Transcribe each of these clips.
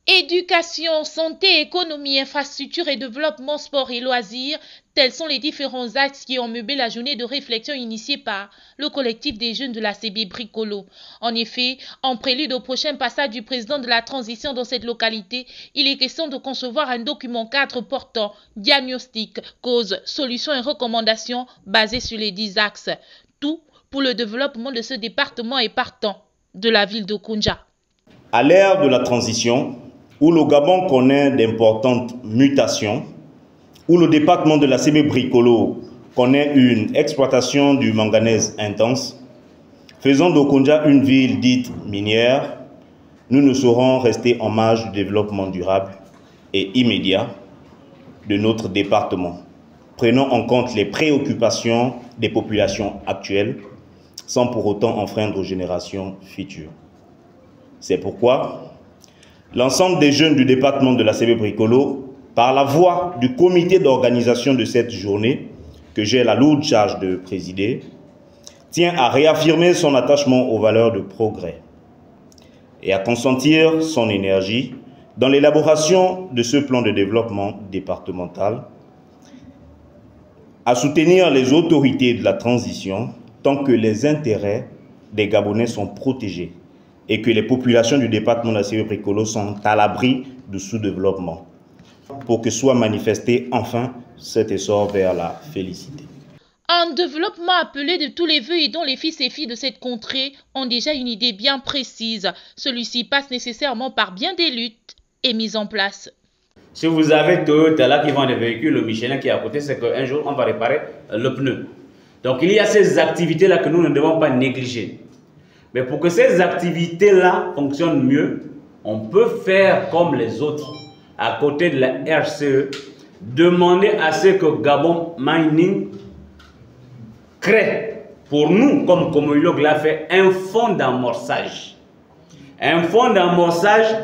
Éducation, santé, économie, infrastructure et développement, sport et loisirs, tels sont les différents axes qui ont meublé la journée de réflexion initiée par le collectif des jeunes de la CB Bricolo. En effet, en prélude au prochain passage du président de la transition dans cette localité, il est question de concevoir un document cadre portant diagnostic, causes, solutions et recommandations basées sur les 10 axes. Tout pour le développement de ce département et partant de la ville de Koundja. À l'ère de la transition, où le Gabon connaît d'importantes mutations, où le département de la CB Bricolo connaît une exploitation du manganèse intense, faisant de Koundja une ville dite minière, nous ne saurons rester en marge du développement durable et immédiat de notre département. Prenons en compte les préoccupations des populations actuelles, sans pour autant enfreindre aux générations futures. C'est pourquoi l'ensemble des jeunes du département de la CB Bricolo, par la voix du comité d'organisation de cette journée, que j'ai la lourde charge de présider, tient à réaffirmer son attachement aux valeurs de progrès et à consentir son énergie dans l'élaboration de ce plan de développement départemental, à soutenir les autorités de la transition tant que les intérêts des Gabonais sont protégés et que les populations du département de la CB Bricolo sont à l'abri du sous-développement, pour que soit manifesté enfin cet essor vers la félicité. Un développement appelé de tous les vœux et dont les fils et filles de cette contrée ont déjà une idée bien précise. Celui-ci passe nécessairement par bien des luttes et mises en place. Si vous avez Toyota là qui vend des véhicules, le Michelin qui est à côté, c'est qu'un jour on va réparer le pneu. Donc il y a ces activités-là que nous ne devons pas négliger. Mais pour que ces activités-là fonctionnent mieux, on peut faire comme les autres, à côté de la RCE, demander à ce que Gabon Mining crée, pour nous, comme Comolog l'a fait, un fonds d'amorçage. Un fonds d'amorçage,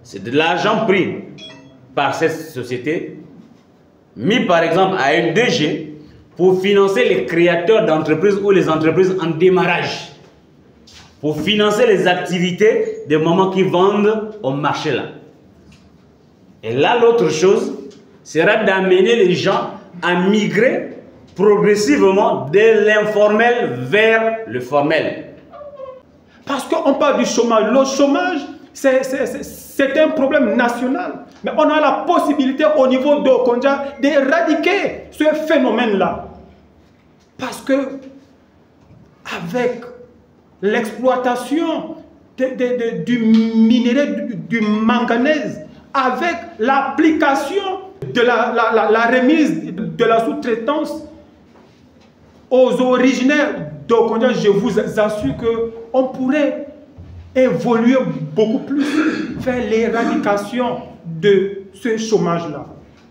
c'est de l'argent pris par cette société, mis par exemple à LDG, pour financer les créateurs d'entreprises ou les entreprises en démarrage, pour financer les activités des mamans qui vendent au marché là. Et là, l'autre chose sera d'amener les gens à migrer progressivement de l'informel vers le formel. Parce qu'on parle du chômage. Le chômage, c'est un problème national. Mais on a la possibilité au niveau de Koundja d'éradiquer ce phénomène-là. Parce que avec l'exploitation du minerai, du manganèse, avec l'application de la remise de la sous-traitance aux originaires de Koundja, je vous assure qu'on pourrait évoluer beaucoup plus vers l'éradication de ce chômage-là.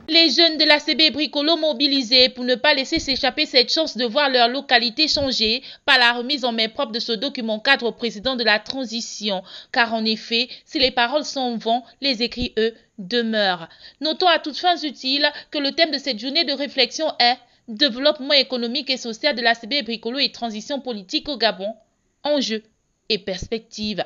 Les jeunes de la CB Bricolo mobilisés pour ne pas laisser s'échapper cette chance de voir leur localité changer par la remise en main propre de ce document cadre au président de la transition. Car en effet, si les paroles s'en vont, les écrits, eux, demeurent. Notons à toutes fins utiles que le thème de cette journée de réflexion est « Développement économique et social de la CB Bricolo et transition politique au Gabon, enjeux et perspectives ».